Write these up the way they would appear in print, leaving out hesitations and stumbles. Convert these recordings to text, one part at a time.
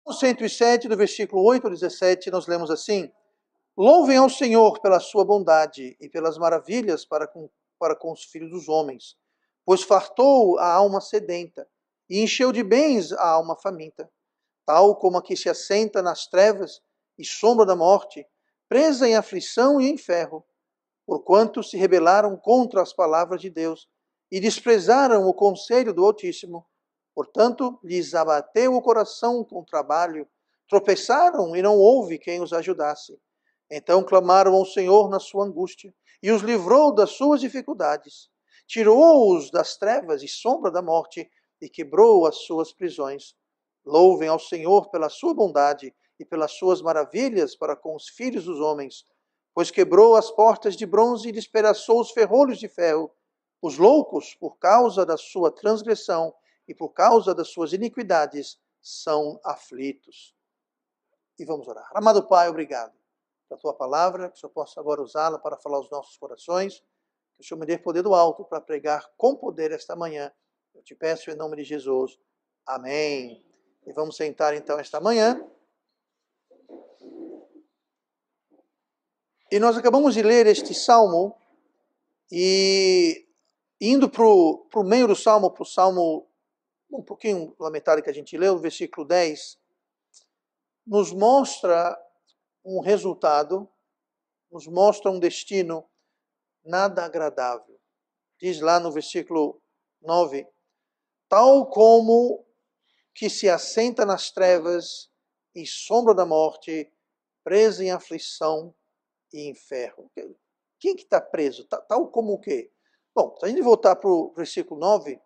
No 107, do versículo 8 ao 17, nós lemos assim: Louvem ao Senhor pela sua bondade e pelas maravilhas para com os filhos dos homens, pois fartou a alma sedenta e encheu de bens a alma faminta, tal como a que se assenta nas trevas e sombra da morte, presa em aflição e em ferro, porquanto se rebelaram contra as palavras de Deus e desprezaram o conselho do Altíssimo. Portanto, lhes abateu o coração com trabalho, tropeçaram e não houve quem os ajudasse. Então clamaram ao Senhor na sua angústia e os livrou das suas dificuldades. Tirou-os das trevas e sombra da morte e quebrou as suas prisões. Louvem ao Senhor pela sua bondade e pelas suas maravilhas para com os filhos dos homens, pois quebrou as portas de bronze e despedaçou os ferrolhos de ferro. Os loucos, por causa da sua transgressão e por causa das suas iniquidades, são aflitos. E vamos orar. Amado Pai, obrigado pela tua palavra, que o Senhor possa agora usá-la para falar aos nossos corações, que o Senhor me dê poder do alto para pregar com poder esta manhã. Eu te peço em nome de Jesus. Amém. E vamos sentar então esta manhã. E nós acabamos de ler este salmo, e indo para o meio do salmo, para o salmo um pouquinho pela metade que a gente leu, o versículo 10, nos mostra um resultado, nos mostra um destino nada agradável. Diz lá no versículo 9, tal como que se assenta nas trevas e sombra da morte, preso em aflição e em ferro. Quem que está preso? Tal como o quê? Bom, se a gente voltar para o versículo 9,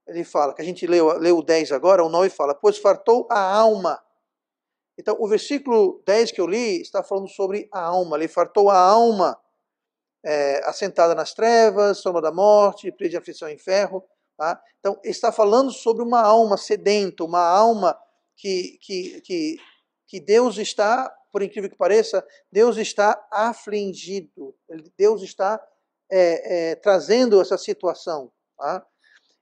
ele fala, que a gente leu o 10 agora, o 9 fala, pois fartou a alma. Então, o versículo 10 que eu li está falando sobre a alma. Ele fartou a alma, assentada nas trevas, sombra da morte, presa de aflição em ferro. Tá? Então, ele está falando sobre uma alma sedenta, uma alma que Deus está, por incrível que pareça, Deus está afligido. Deus está trazendo essa situação. Tá?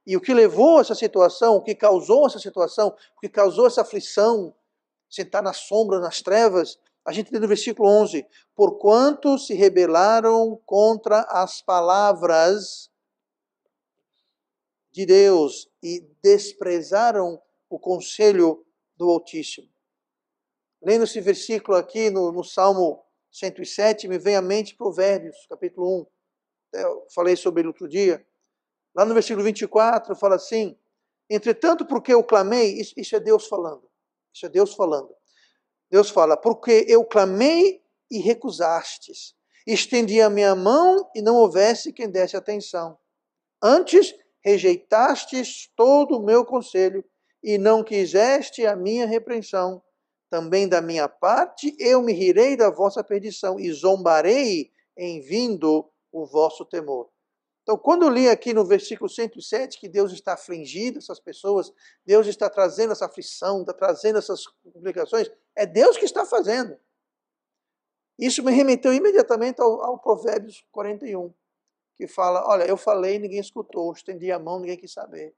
E o que levou a essa situação, o que causou essa situação, o que causou essa aflição, sentar na sombra, nas trevas, a gente lê no versículo 11, porquanto se rebelaram contra as palavras de Deus e desprezaram o conselho do Altíssimo. Lendo esse versículo aqui no Salmo 107, me vem à mente Provérbios, capítulo 1. Eu falei sobre ele outro dia. Lá no versículo 24, fala assim, entretanto, porque eu clamei, isso é Deus falando. Isso é Deus falando. Deus fala, porque eu clamei e recusastes. Estendi a minha mão e não houvesse quem desse atenção. Antes, rejeitastes todo o meu conselho e não quiseste a minha repreensão. Também da minha parte, eu me rirei da vossa perdição e zombarei em vindo o vosso temor. Então, quando eu li aqui no versículo 107 que Deus está afligindo essas pessoas, Deus está trazendo essa aflição, está trazendo essas complicações, é Deus que está fazendo. Isso me remeteu imediatamente ao Provérbios 41, que fala, olha, eu falei, ninguém escutou, estendi a mão, ninguém quis saber.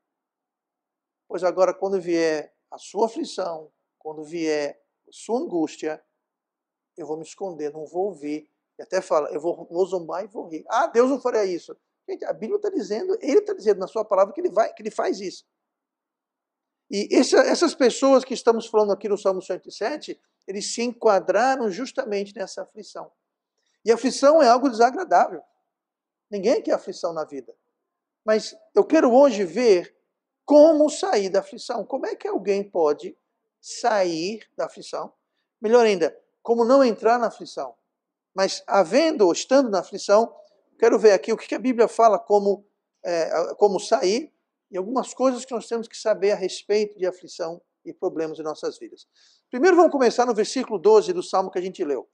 Pois agora, quando vier a sua aflição, quando vier a sua angústia, eu vou me esconder, não vou ouvir. E até fala, eu vou zombar e vou rir. Ah, Deus não faria isso. Gente, a Bíblia está dizendo, ele está dizendo na sua palavra que ele faz isso. E essas pessoas que estamos falando aqui no Salmo 107, eles se enquadraram justamente nessa aflição. E a aflição é algo desagradável. Ninguém quer aflição na vida. Mas eu quero hoje ver como sair da aflição. Como é que alguém pode sair da aflição? Melhor ainda, como não entrar na aflição. Mas havendo ou estando na aflição, quero ver aqui o que a Bíblia fala como sair e algumas coisas que nós temos que saber a respeito de aflição e problemas em nossas vidas. Primeiro vamos começar no versículo 12 do Salmo que a gente leu.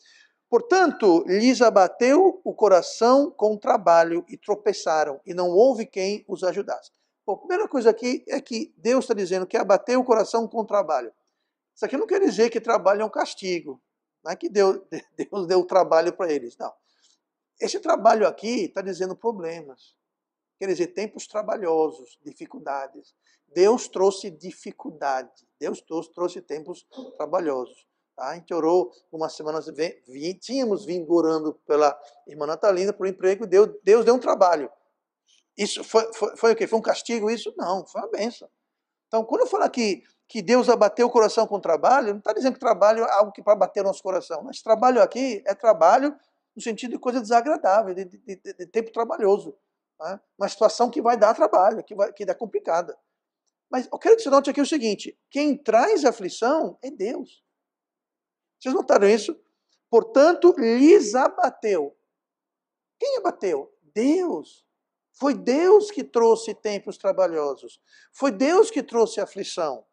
Portanto, lhes abateu o coração com trabalho e tropeçaram, e não houve quem os ajudasse. Bom, a primeira coisa aqui é que Deus está dizendo que abateu o coração com trabalho. Isso aqui não quer dizer que trabalho é um castigo. Não é que Deus deu trabalho para eles, não. Esse trabalho aqui está dizendo problemas. quer dizer, tempos trabalhosos, dificuldades. Deus trouxe dificuldade, Deus trouxe tempos trabalhosos. Tá? A gente orou umas semanas, tínhamos vindo orando pela irmã Natalina por emprego, Deus deu um trabalho. Isso foi o quê? Foi um castigo isso? Não, foi uma bênção. Então, quando eu falo aqui que Deus abateu o coração com trabalho, não está dizendo que trabalho é algo que para bater o nosso coração. Mas trabalho aqui é trabalho no sentido de coisa desagradável, de tempo trabalhoso. Tá? Uma situação que vai dar trabalho, que dá complicada. Mas eu quero que você note aqui o seguinte, quem traz aflição é Deus. Vocês notaram isso? Portanto, lhes abateu. Quem abateu? Deus. Foi Deus que trouxe tempos trabalhosos. Foi Deus que trouxe aflição.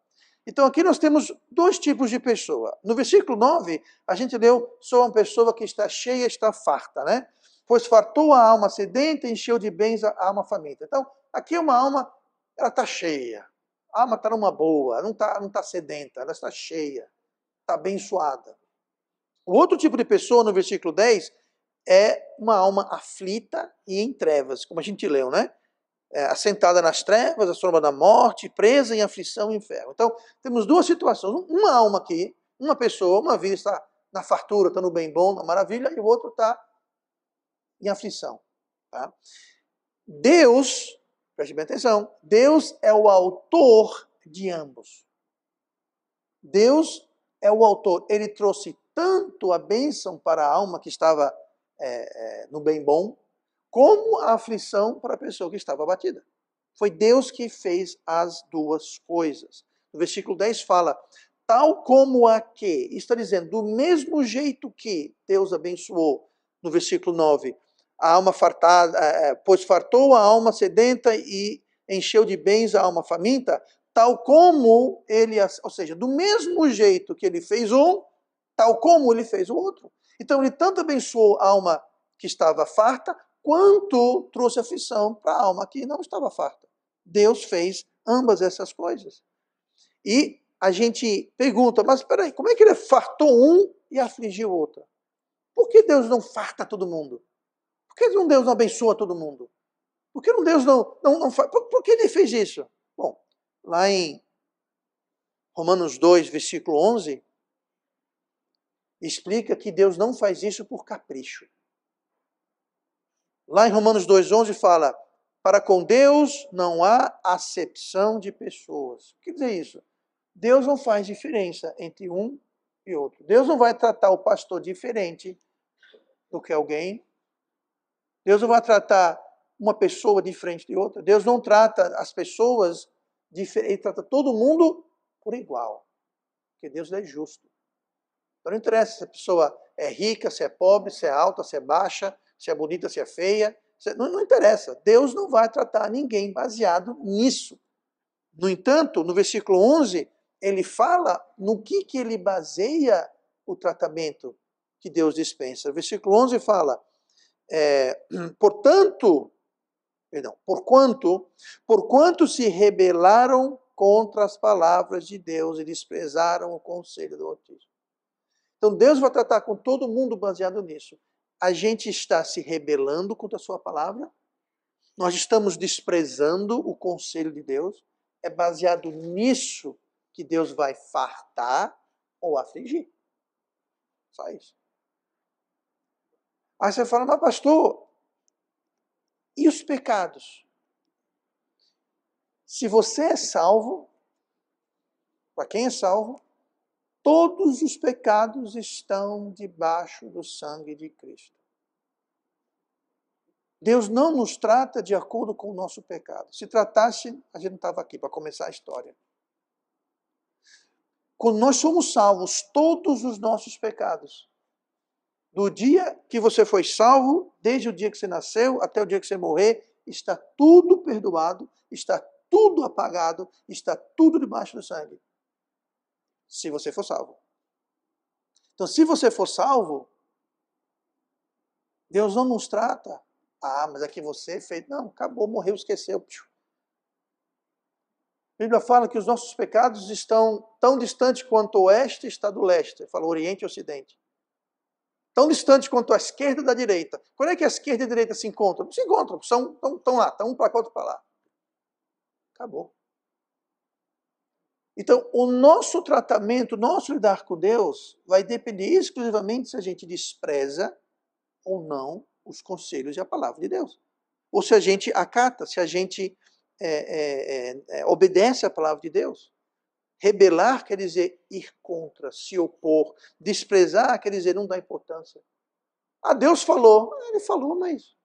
Então aqui nós temos dois tipos de pessoa. No versículo 9, a gente leu, sou uma pessoa que está cheia, está farta, né? Pois fartou a alma sedenta, encheu de bens a alma faminta. Então, aqui uma alma, ela está cheia. A alma está numa boa, não está sedenta, ela está cheia, está abençoada. O outro tipo de pessoa, no versículo 10, é uma alma aflita e em trevas, como a gente leu, né? Assentada nas trevas, a sombra da morte, presa em aflição e inferno. Então, temos duas situações. Uma alma aqui, uma pessoa, uma vida está na fartura, está no bem bom, na maravilha, e o outro está em aflição. Tá? Deus, preste bem atenção, Deus é o autor de ambos. Deus é o autor. Ele trouxe tanto a bênção para a alma que estava no bem bom, como a aflição para a pessoa que estava abatida. Foi Deus que fez as duas coisas. No versículo 10 fala, tal como a que, está dizendo, do mesmo jeito que Deus abençoou, no versículo 9, a alma fartada, pois fartou a alma sedenta e encheu de bens a alma faminta, tal como ele, ou seja, do mesmo jeito que ele fez um, tal como ele fez o outro. Então ele tanto abençoou a alma que estava farta, quanto trouxe aflição para a alma que não estava farta. Deus fez ambas essas coisas. E a gente pergunta, mas espera aí, como é que ele fartou um e afligiu outro? Por que Deus não farta todo mundo? Por que Deus não abençoa todo mundo? Por que Deus não faz? Por que ele fez isso? Bom, lá em Romanos 2, versículo 11, explica que Deus não faz isso por capricho. Lá em Romanos 2,11 fala, para com Deus não há acepção de pessoas. O que quer dizer isso? Deus não faz diferença entre um e outro. Deus não vai tratar o pastor diferente do que alguém. Deus não vai tratar uma pessoa diferente de outra. Deus não trata as pessoas diferente. Ele trata todo mundo por igual. Porque Deus é justo. Então não interessa se a pessoa é rica, se é pobre, se é alta, se é baixa, se é bonita, se é feia. Não interessa. Deus não vai tratar ninguém baseado nisso. No entanto, no versículo 11, ele fala no que ele baseia o tratamento que Deus dispensa. O versículo 11 fala, porquanto se rebelaram contra as palavras de Deus e desprezaram o conselho do Altíssimo. Então Deus vai tratar com todo mundo baseado nisso. A gente está se rebelando contra a sua palavra, nós estamos desprezando o conselho de Deus, é baseado nisso que Deus vai fartar ou afligir. Só isso. Aí você fala, mas pastor, e os pecados? Se você é salvo, para quem é salvo, todos os pecados estão debaixo do sangue de Cristo. Deus não nos trata de acordo com o nosso pecado. Se tratasse, a gente não estava aqui para começar a história. Quando nós somos salvos, todos os nossos pecados, do dia que você foi salvo, desde o dia que você nasceu até o dia que você morrer, está tudo perdoado, está tudo apagado, está tudo debaixo do sangue. Se você for salvo. Então, se você for salvo, Deus não nos trata. Ah, mas é que você fez. Não, acabou, morreu, esqueceu. A Bíblia fala que os nossos pecados estão tão distantes quanto o oeste está do leste. Fala Oriente e Ocidente. tão distante quanto a esquerda da direita. Quando é que a esquerda e a direita se encontram? Não se encontram, estão lá, estão um para cá, outro para lá. Acabou. Então, o nosso tratamento, o nosso lidar com Deus, vai depender exclusivamente se a gente despreza ou não os conselhos e a palavra de Deus. Ou se a gente acata, se a gente obedece à palavra de Deus. Rebelar quer dizer ir contra, se opor. Desprezar quer dizer não dar importância. Ah, Deus falou. Ele falou, mas...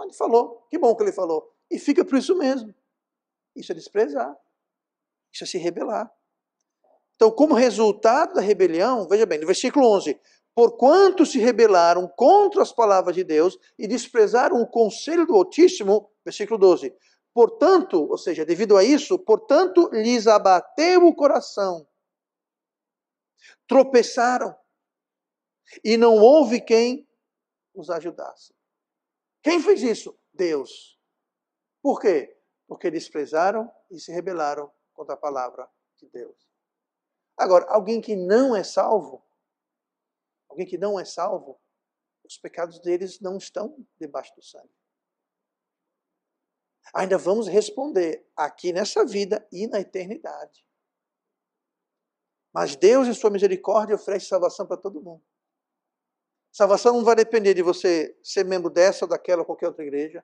ele falou. Que bom que ele falou. E fica por isso mesmo. Isso é desprezar. Isso é se rebelar. Então, como resultado da rebelião, veja bem, no versículo 11, porquanto se rebelaram contra as palavras de Deus e desprezaram o conselho do Altíssimo, versículo 12, portanto, ou seja, devido a isso, portanto, lhes abateu o coração, tropeçaram, e não houve quem os ajudasse. Quem fez isso? Deus. Por quê? Porque desprezaram e se rebelaram contra a palavra de Deus. Agora, alguém que não é salvo, os pecados deles não estão debaixo do sangue. Ainda vamos responder aqui nessa vida e na eternidade. Mas Deus, em sua misericórdia, oferece salvação para todo mundo. Salvação não vai depender de você ser membro dessa ou daquela ou qualquer outra igreja.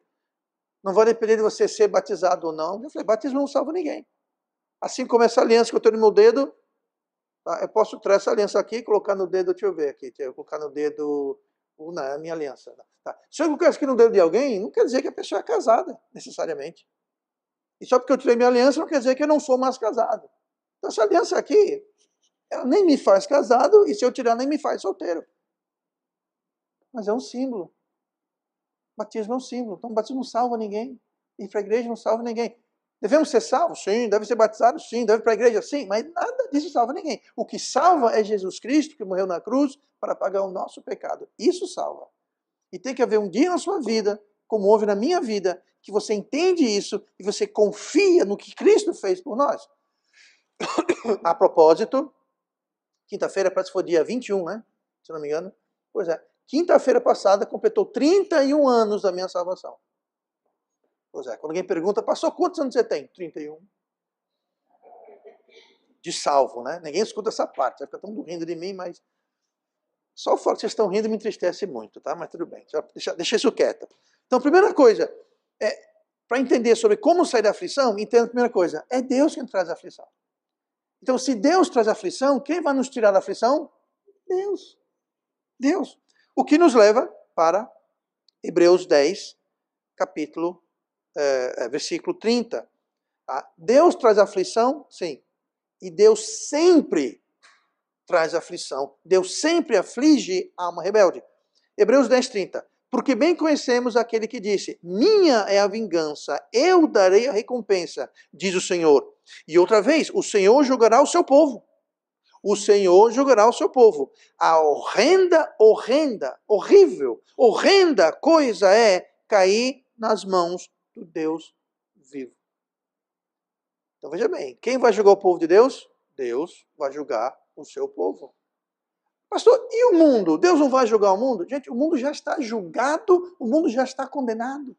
Não vai depender de você ser batizado ou não. Eu falei, batismo não salva ninguém. Assim como essa aliança que eu tenho no meu dedo, tá? Eu posso tirar essa aliança aqui e colocar no dedo, deixa eu ver aqui, colocar no dedo, não, é a minha aliança. Tá? Se eu colocar isso aqui no dedo de alguém, não quer dizer que a pessoa é casada, necessariamente. E só porque eu tirei minha aliança, não quer dizer que eu não sou mais casado. Então essa aliança aqui, ela nem me faz casado, e se eu tirar, nem me faz solteiro. Mas é um símbolo. Batismo é um símbolo. Então, o batismo não salva ninguém. Ir para a igreja não salva ninguém. Devemos ser salvos? Sim. Deve ser batizados? Sim. Deve ir para a igreja? Sim. Mas nada disso salva ninguém. O que salva é Jesus Cristo, que morreu na cruz para pagar o nosso pecado. Isso salva. E tem que haver um dia na sua vida, como houve na minha vida, que você entende isso e você confia no que Cristo fez por nós. A propósito, quinta-feira parece que foi dia 21, né? Se não me engano. Pois é. Quinta-feira passada completou 31 anos da minha salvação. Pois é, quando alguém pergunta, passou quantos anos você tem? 31. De salvo, né? Ninguém escuta essa parte, vai ficar todo mundo rindo de mim, mas só o fato que vocês estão rindo me entristece muito, tá? Mas tudo bem, deixa isso quieto. Então, primeira coisa, para entender sobre como sair da aflição, entenda a primeira coisa, é Deus quem traz a aflição. Então, se Deus traz a aflição, quem vai nos tirar da aflição? Deus. Deus. O que nos leva para Hebreus 10, versículo 30. Deus traz aflição? Sim. E Deus sempre traz aflição. Deus sempre aflige a alma rebelde. Hebreus 10, 30. Porque bem conhecemos aquele que disse, minha é a vingança, eu darei a recompensa, diz o Senhor. E outra vez, o Senhor julgará o seu povo. O Senhor julgará o seu povo. A horrenda coisa é cair nas mãos do Deus vivo. Então veja bem, quem vai julgar o povo de Deus? Deus vai julgar o seu povo. Pastor, e o mundo? Deus não vai julgar o mundo? Gente, o mundo já está julgado, o mundo já está condenado.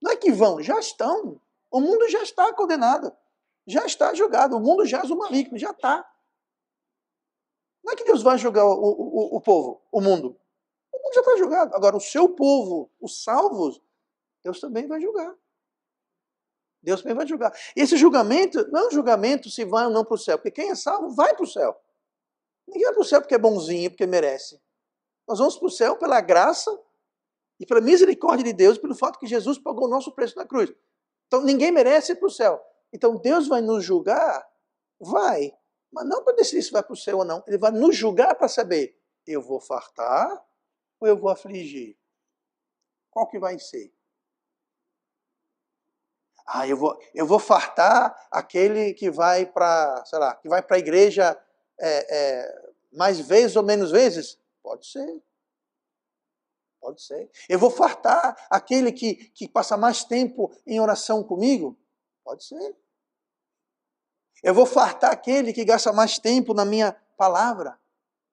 Não é que vão, já estão. O mundo já está condenado. Já está julgado. O mundo jaz o maligno, já está. Não é que Deus vai julgar o povo, o mundo. O mundo já está julgado. Agora, o seu povo, os salvos, Deus também vai julgar. Deus também vai julgar. E esse julgamento não é um julgamento se vai ou não para o céu. Porque quem é salvo vai para o céu. Ninguém vai para o céu porque é bonzinho, porque merece. Nós vamos para o céu pela graça e pela misericórdia de Deus, pelo fato que Jesus pagou o nosso preço na cruz. Então, ninguém merece ir para o céu. Então, Deus vai nos julgar? Vai. Mas não para decidir se vai para o céu ou não. Ele vai nos julgar para saber, eu vou fartar ou eu vou afligir? Qual que vai ser? Eu vou fartar aquele que vai para, sei lá, que vai para a igreja mais vezes ou menos vezes? Pode ser. Pode ser. Eu vou fartar aquele que passa mais tempo em oração comigo? Pode ser. Eu vou fartar aquele que gasta mais tempo na minha palavra?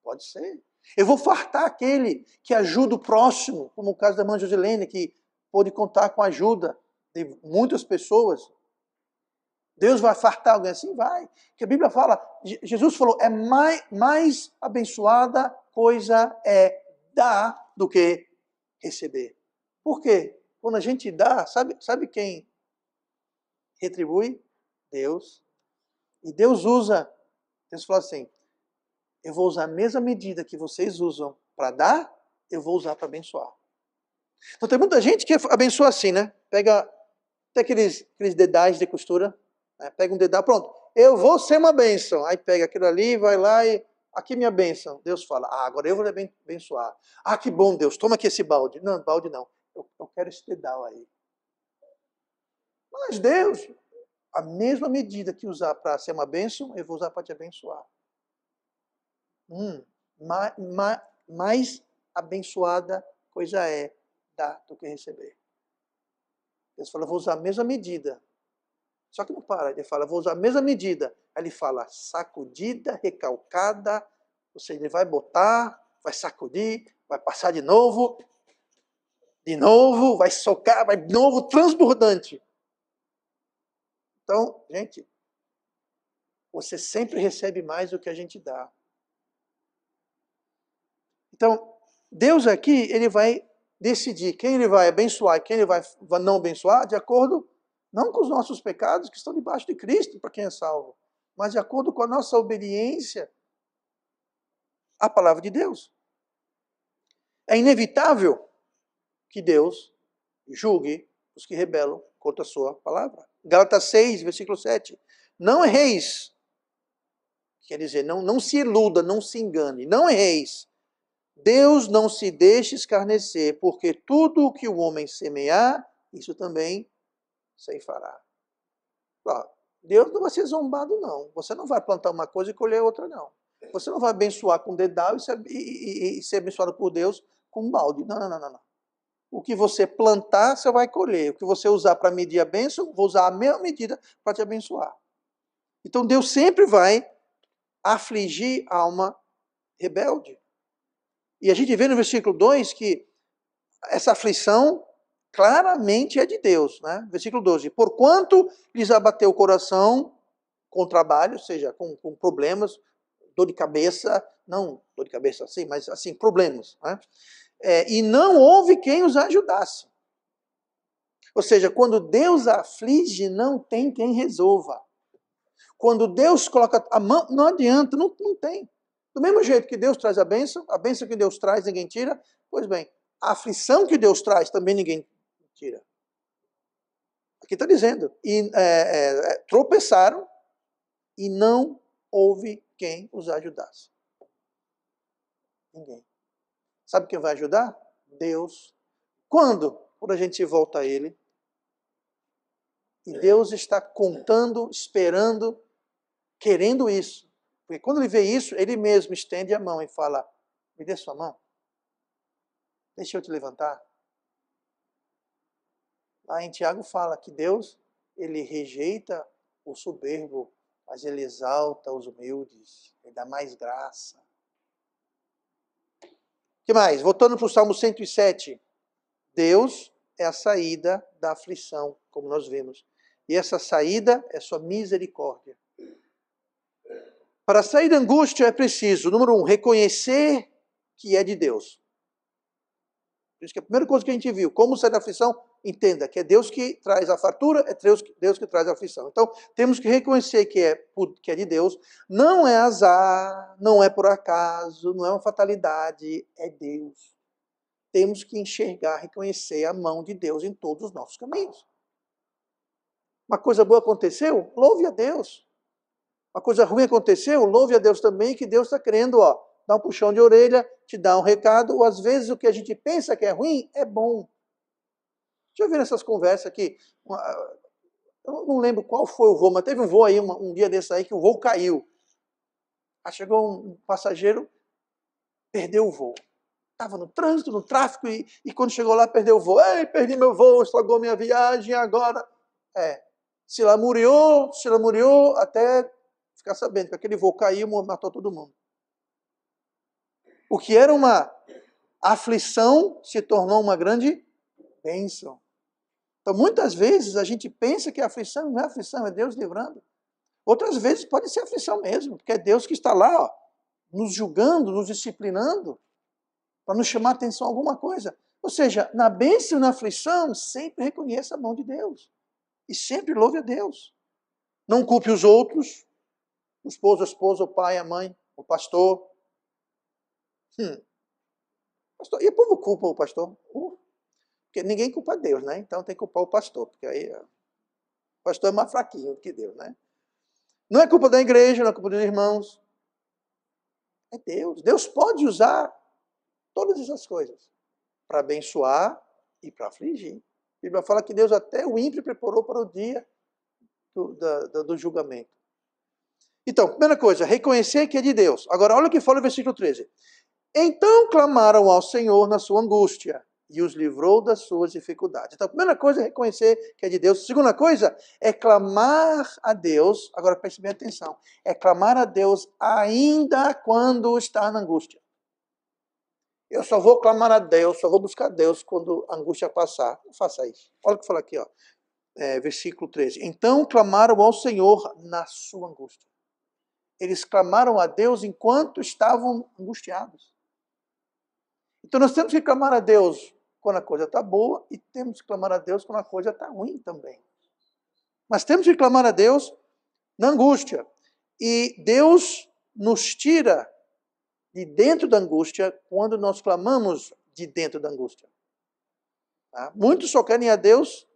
Pode ser. Eu vou fartar aquele que ajuda o próximo, como o caso da irmã Josilene, que pôde contar com a ajuda de muitas pessoas. Deus vai fartar alguém assim? Vai. Porque a Bíblia fala, Jesus falou, é mais abençoada coisa é dar do que receber. Por quê? Quando a gente dá, sabe quem retribui? Deus. E Deus fala assim, eu vou usar a mesma medida que vocês usam para dar, eu vou usar para abençoar. Então tem muita gente que abençoa assim, né? Pega até aqueles dedais de costura, né? Pega um dedal, pronto, eu vou ser uma bênção. Aí pega aquilo ali, vai lá e, aqui minha bênção. Deus fala, agora eu vou lhe abençoar. Que bom Deus, toma aqui esse balde. Não, balde não, eu quero esse dedal aí. Mas Deus, a mesma medida que usar para ser uma bênção, eu vou usar para te abençoar. Mais abençoada coisa é dar do que receber. Deus fala, vou usar a mesma medida. Só que não para, ele fala, vou usar a mesma medida. Aí ele fala, sacudida, recalcada, ou seja, ele vai botar, vai sacudir, vai passar de novo, vai socar, vai de novo, transbordante. Então, gente, você sempre recebe mais do que a gente dá. Então, Deus aqui, ele vai decidir quem ele vai abençoar e quem ele vai não abençoar, de acordo, não com os nossos pecados que estão debaixo de Cristo, para quem é salvo, mas de acordo com a nossa obediência à palavra de Deus. É inevitável que Deus julgue os que rebelam contra a sua palavra. Gálatas 6, versículo 7. Não erreis. Quer dizer, não se iluda, não se engane. Não erreis. Deus não se deixe escarnecer, porque tudo o que o homem semear, isso também ceifará. Deus não vai ser zombado, não. Você não vai plantar uma coisa e colher outra, não. Você não vai abençoar com dedal e ser abençoado por Deus com um balde. Não. O que você plantar, você vai colher. O que você usar para medir a bênção, vou usar a mesma medida para te abençoar. Então Deus sempre vai afligir a alma rebelde. E a gente vê no versículo 2 que essa aflição claramente é de Deus, né? Versículo 12. Porquanto lhes abateu o coração com trabalho, ou seja, com problemas, dor de cabeça, não dor de cabeça assim, mas assim, problemas, né? E não houve quem os ajudasse. Ou seja, quando Deus aflige, não tem quem resolva. Quando Deus coloca a mão, não adianta, não tem. Do mesmo jeito que Deus traz a bênção que Deus traz, ninguém tira. Pois bem, a aflição que Deus traz, também ninguém tira. Aqui está dizendo. E tropeçaram e não houve quem os ajudasse. Ninguém. Sabe quem vai ajudar? Deus. Quando? Quando a gente volta a Ele. E Deus está contando, esperando, querendo isso. Porque quando ele vê isso, ele mesmo estende a mão e fala, me dê sua mão. Deixa eu te levantar. Lá em Tiago fala que Deus, ele rejeita o soberbo, mas ele exalta os humildes. Ele dá mais graça. O que mais? Voltando para o Salmo 107. Deus é a saída da aflição, como nós vimos. E essa saída é sua misericórdia. Para sair da angústia é preciso, número 1, reconhecer que é de Deus. Por isso que a primeira coisa que a gente viu, como sair da aflição, entenda que é Deus que traz a fartura, é Deus que traz a aflição. Então, temos que reconhecer que é de Deus. Não é azar, não é por acaso, não é uma fatalidade, é Deus. Temos que enxergar, reconhecer a mão de Deus em todos os nossos caminhos. Uma coisa boa aconteceu? Louve a Deus. Uma coisa ruim aconteceu? Louve a Deus também, que Deus está querendo, dar um puxão de orelha, te dar um recado, ou às vezes o que a gente pensa que é ruim é bom. Já viram essas conversas aqui? Eu não lembro qual foi o voo, mas teve um voo aí, um dia desse aí, que o voo caiu. Aí chegou um passageiro, perdeu o voo. Estava no trânsito, no tráfego, e quando chegou lá, perdeu o voo. Ei, perdi meu voo, estragou minha viagem, agora... se lamuriou, até ficar sabendo que aquele voo caiu e matou todo mundo. O que era uma aflição se tornou uma grande bênção. Então, muitas vezes a gente pensa que a aflição não é aflição, é Deus livrando. Outras vezes pode ser aflição mesmo, porque é Deus que está lá, ó, nos julgando, nos disciplinando, para nos chamar a atenção a alguma coisa. Ou seja, na bênção e na aflição, sempre reconheça a mão de Deus. E sempre louve a Deus. Não culpe os outros, o esposo, a esposa, o pai, a mãe, o pastor. Pastor. E o povo culpa o pastor? Porque ninguém culpa Deus, né? Então tem que culpar o pastor, porque aí o pastor é mais fraquinho do que Deus, né? Não é culpa da igreja, não é culpa dos irmãos. É Deus. Deus pode usar todas essas coisas para abençoar e para afligir. A Bíblia fala que Deus até o ímpio preparou para o dia do julgamento. Então, primeira coisa, reconhecer que é de Deus. Agora, olha o que fala o versículo 13. Então clamaram ao Senhor na sua angústia e os livrou das suas dificuldades. Então, a primeira coisa é reconhecer que é de Deus. A segunda coisa é clamar a Deus. Agora, preste bem atenção. É clamar a Deus ainda quando está na angústia. Eu só vou clamar a Deus, só vou buscar Deus quando a angústia passar. Não faça isso. Olha o que fala aqui, ó. Versículo 13. Então clamaram ao Senhor na sua angústia. Eles clamaram a Deus enquanto estavam angustiados. Então nós temos que clamar a Deus quando a coisa está boa e temos que clamar a Deus quando a coisa está ruim também. Mas temos que clamar a Deus na angústia. E Deus nos tira de dentro da angústia quando nós clamamos de dentro da angústia. Tá? Muitos só querem a Deus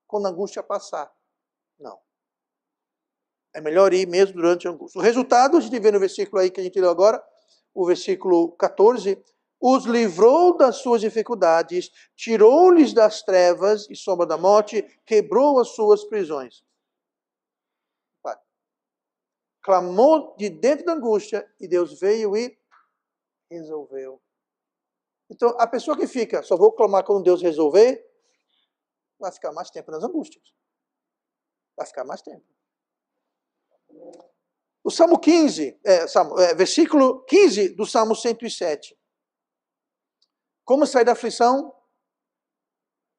quando a angústia passar. Não. É melhor ir mesmo durante a angústia. O resultado, a gente vê no versículo aí que a gente leu agora, o versículo 14, os livrou das suas dificuldades, tirou-lhes das trevas e sombra da morte, quebrou as suas prisões. Clamou de dentro da angústia e Deus veio e resolveu. Então, a pessoa que fica, só vou clamar quando Deus resolver, vai ficar mais tempo nas angústias. Vai ficar mais tempo. O Salmo 15, versículo 15 do Salmo 107. Como sair da aflição?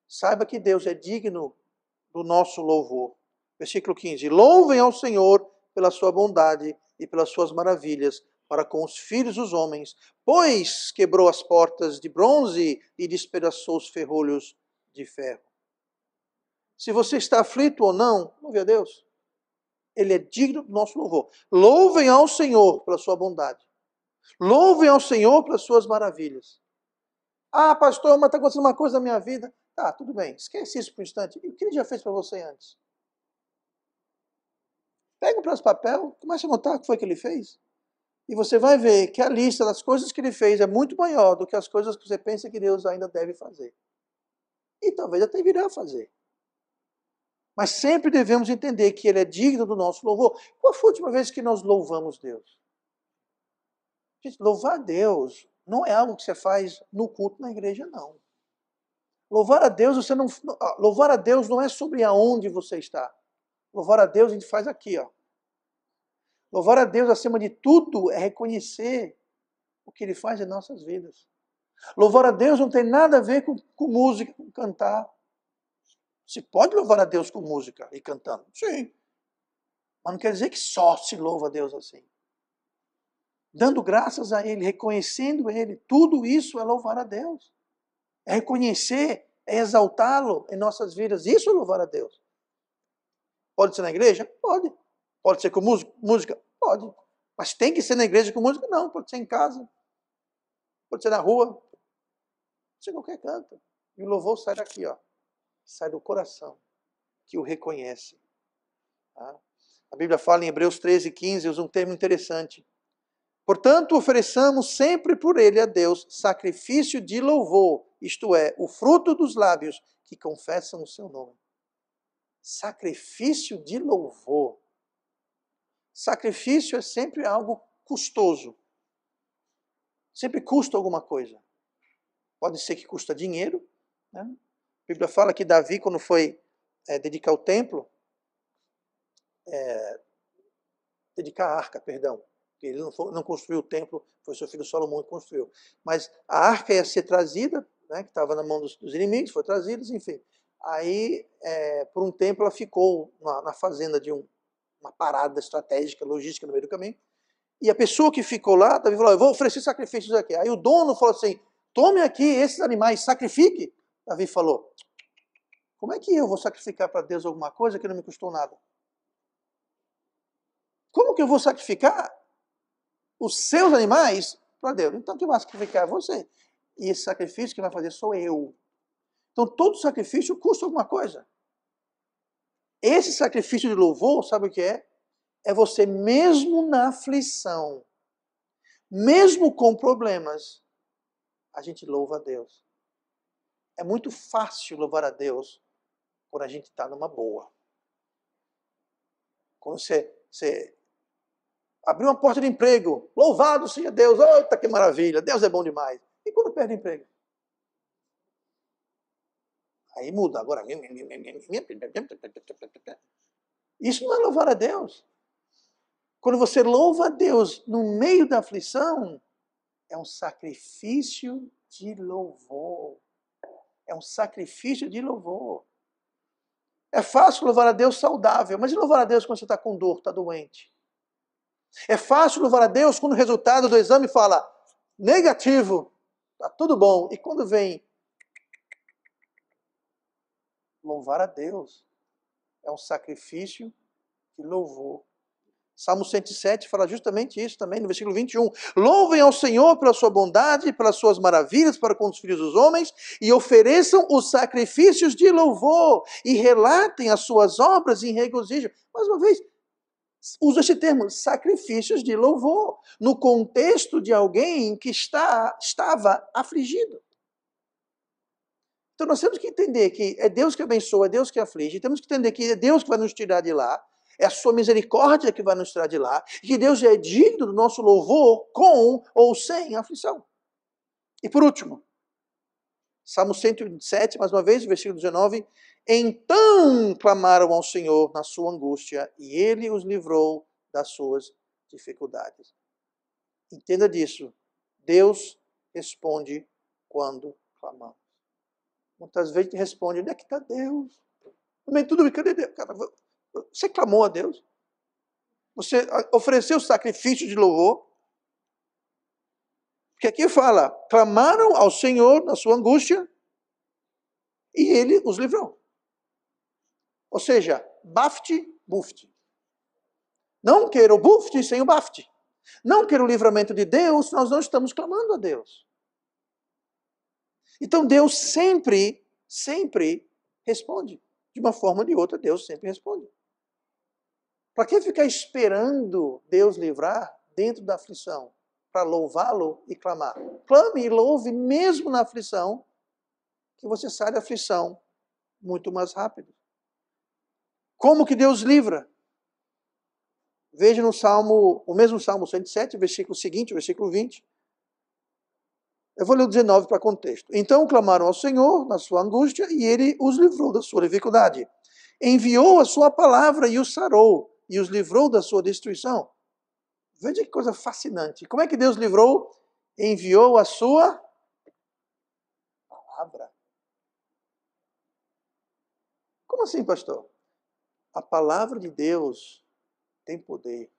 Saiba que Deus é digno do nosso louvor. Versículo 15. Louvem ao Senhor pela sua bondade e pelas suas maravilhas para com os filhos dos homens, pois quebrou as portas de bronze e despedaçou os ferrolhos de ferro. Se você está aflito ou não, louve a Deus. Ele é digno do nosso louvor. Louvem ao Senhor pela sua bondade. Louvem ao Senhor pelas suas maravilhas. Ah, pastor, mas está acontecendo uma coisa na minha vida. Tá, tudo bem. Esquece isso por um instante. E o que ele já fez para você antes? Pega para os papel, comece a notar o que foi que ele fez. E você vai ver que a lista das coisas que ele fez é muito maior do que as coisas que você pensa que Deus ainda deve fazer. E talvez até virá a fazer. Mas sempre devemos entender que ele é digno do nosso louvor. Qual foi a última vez que nós louvamos Deus? Gente, louvar a Deus não é algo que você faz no culto na igreja, não. Louvar a Deus, louvar a Deus não é sobre aonde você está. Louvar a Deus a gente faz aqui, ó. Louvar a Deus, acima de tudo, é reconhecer o que Ele faz em nossas vidas. Louvar a Deus não tem nada a ver com música, com cantar. Se pode louvar a Deus com música e cantando? Sim. Mas não quer dizer que só se louva a Deus assim. Dando graças a Ele, reconhecendo Ele, tudo isso é louvar a Deus. É reconhecer, é exaltá-lo em nossas vidas. Isso é louvar a Deus. Pode ser na igreja? Pode. Pode ser com música? Pode. Mas tem que ser na igreja com música? Não. Pode ser em casa. Pode ser na rua. Pode ser em qualquer canto. E o louvor sai daqui, ó. Sai do coração, que o reconhece. Tá? A Bíblia fala em Hebreus 13:15, usa um termo interessante. Portanto, ofereçamos sempre por ele a Deus sacrifício de louvor, isto é, o fruto dos lábios que confessam o seu nome. Sacrifício de louvor. Sacrifício é sempre algo custoso. Sempre custa alguma coisa. Pode ser que custa dinheiro. Né? A Bíblia fala que Davi, quando foi dedicar o templo, dedicar a arca, perdão. Porque ele não construiu o templo, foi seu filho Salomão que construiu. Mas a arca ia ser trazida, né, que estava na mão dos inimigos, foi trazida, enfim. Aí, por um tempo, ela ficou na fazenda de uma parada estratégica, logística no meio do caminho. E a pessoa que ficou lá, Davi falou, eu vou oferecer sacrifícios aqui. Aí o dono falou assim, tome aqui esses animais, sacrifique. Davi falou, como é que eu vou sacrificar para Deus alguma coisa que não me custou nada? Como que eu vou sacrificar os seus animais para Deus? Então quem vai sacrificar é você. E esse sacrifício que vai fazer sou eu. Então todo sacrifício custa alguma coisa. Esse sacrifício de louvor, sabe o que é? É você mesmo na aflição, mesmo com problemas, a gente louva a Deus. É muito fácil louvar a Deus quando a gente está numa boa. Quando você abriu uma porta de emprego, louvado seja Deus, eita que maravilha, Deus é bom demais. E quando perde emprego? Aí muda, agora. Isso não é louvar a Deus. Quando você louva a Deus no meio da aflição, é um sacrifício de louvor. É um sacrifício de louvor. É fácil louvar a Deus saudável, mas e louvar a Deus quando você está com dor, está doente? É fácil louvar a Deus quando o resultado do exame fala negativo, está tudo bom. E quando vem louvar a Deus, é um sacrifício de louvor. Salmo 107 fala justamente isso também, no versículo 21. Louvem ao Senhor pela sua bondade, pelas suas maravilhas para com os filhos dos homens, e ofereçam os sacrifícios de louvor, e relatem as suas obras em regozijo. Mais uma vez, usa esse termo, sacrifícios de louvor, no contexto de alguém que estava afligido. Então nós temos que entender que é Deus que abençoa, é Deus que aflige, temos que entender que é Deus que vai nos tirar de lá, é a sua misericórdia que vai nos tirar de lá, e que Deus é digno do nosso louvor com ou sem aflição. E por último, Salmo 127, mais uma vez, versículo 19, então clamaram ao Senhor na sua angústia, e Ele os livrou das suas dificuldades. Entenda disso, Deus responde quando clamamos. Muitas vezes a gente responde, onde é que está Deus? Também tudo bem, cadê Deus? Cara, você clamou a Deus? Você ofereceu sacrifício de louvor? Porque aqui fala, clamaram ao Senhor na sua angústia e Ele os livrou. Ou seja, bafte, bufte. Não quero o bufte sem o bafte. Não quero o livramento de Deus, nós não estamos clamando a Deus. Então Deus sempre responde. De uma forma ou de outra, Deus sempre responde. Para que ficar esperando Deus livrar dentro da aflição? Para louvá-lo e clamar. Clame e louve mesmo na aflição, que você sai da aflição muito mais rápido. Como que Deus livra? Veja no Salmo, o mesmo Salmo 107, versículo seguinte, versículo 20. Eu vou ler o 19 para contexto. Então clamaram ao Senhor na sua angústia e Ele os livrou da sua dificuldade. Enviou a sua palavra e os sarou e os livrou da sua destruição. Veja que coisa fascinante. Como é que Deus livrou? Enviou a sua palavra. Como assim, pastor? A palavra de Deus tem poder.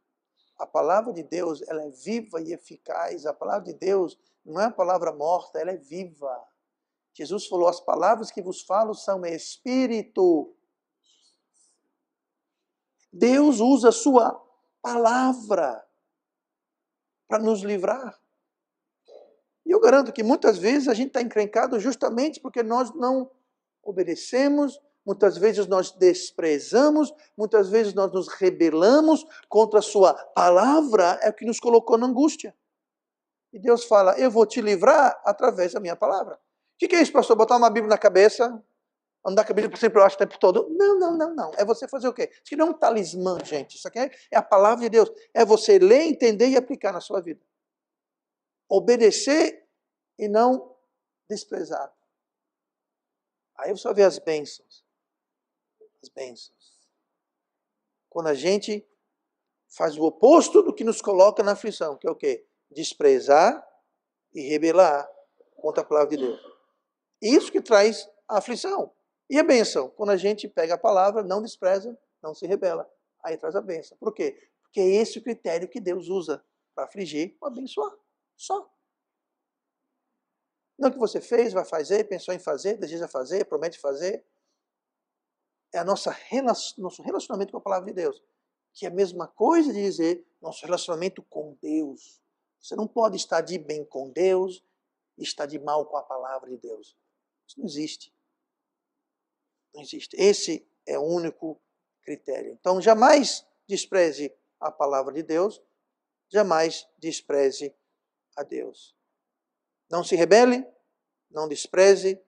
A palavra de Deus, ela é viva e eficaz. A palavra de Deus não é uma palavra morta, ela é viva. Jesus falou, as palavras que vos falo são espírito. Deus usa a sua palavra para nos livrar. E eu garanto que muitas vezes a gente está encrencado justamente porque nós não obedecemos, muitas vezes nós desprezamos, muitas vezes nós nos rebelamos contra a sua palavra, é o que nos colocou na angústia. E Deus fala, eu vou te livrar através da minha palavra. O que é isso, pastor? Botar uma Bíblia na cabeça, andar com a Bíblia sempre eu acho o tempo todo? Não. É você fazer o quê? Isso aqui não é um talismã, gente. Isso aqui é a palavra de Deus. É você ler, entender e aplicar na sua vida. Obedecer e não desprezar. Aí você vai ver as bênçãos. As bênçãos. Quando a gente faz o oposto do que nos coloca na aflição, que é o quê? Desprezar e rebelar contra a palavra de Deus. Isso que traz a aflição. E a bênção? Quando a gente pega a palavra, não despreza, não se rebela. Aí traz a bênção. Por quê? Porque é esse o critério que Deus usa para afligir ou abençoar. Só. Não que você fez, vai fazer, pensou em fazer, deseja fazer, promete fazer. É nosso relacionamento com a palavra de Deus. Que é a mesma coisa de dizer nosso relacionamento com Deus. Você não pode estar de bem com Deus e estar de mal com a palavra de Deus. Isso não existe. Não existe. Esse é o único critério. Então, jamais despreze a palavra de Deus, jamais despreze a Deus. Não se rebele, não despreze,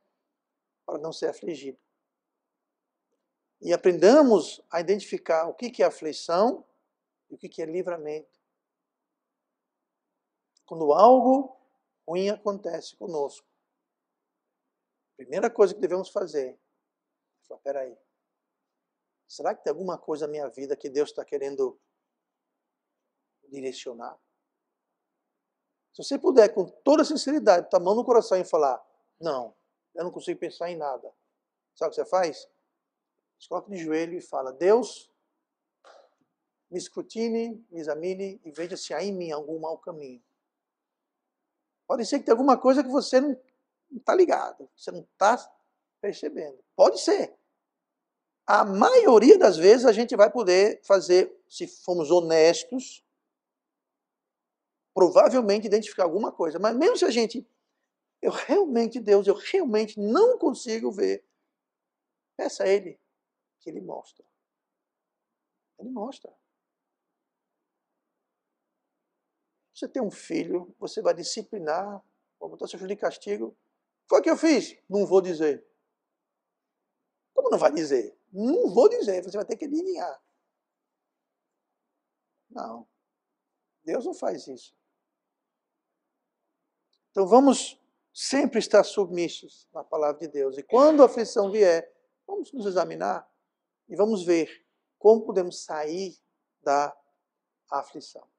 para não ser afligido. E aprendamos a identificar o que é aflição e o que é livramento. Quando algo ruim acontece conosco, a primeira coisa que devemos fazer é falar, peraí, será que tem alguma coisa na minha vida que Deus está querendo direcionar? Se você puder, com toda sinceridade, botar a mão no coração e falar, não, eu não consigo pensar em nada. Sabe o que você faz? Você coloca de joelho e fala, Deus, me escrutine, me examine e veja se há em mim algum mau caminho. Pode ser que tenha alguma coisa que você não está ligado, você não está percebendo. Pode ser. A maioria das vezes a gente vai poder fazer, se formos honestos, provavelmente identificar alguma coisa. Mas mesmo se a gente, Deus, eu realmente não consigo ver, peça a Ele que Ele mostra. Ele mostra. Você tem um filho, você vai disciplinar, vai botar seu filho de castigo. Foi o que eu fiz? Não vou dizer. Como não vai dizer? Não vou dizer, você vai ter que adivinhar. Não. Deus não faz isso. Então vamos sempre estar submissos na palavra de Deus. E quando a aflição vier, vamos nos examinar e vamos ver como podemos sair da aflição.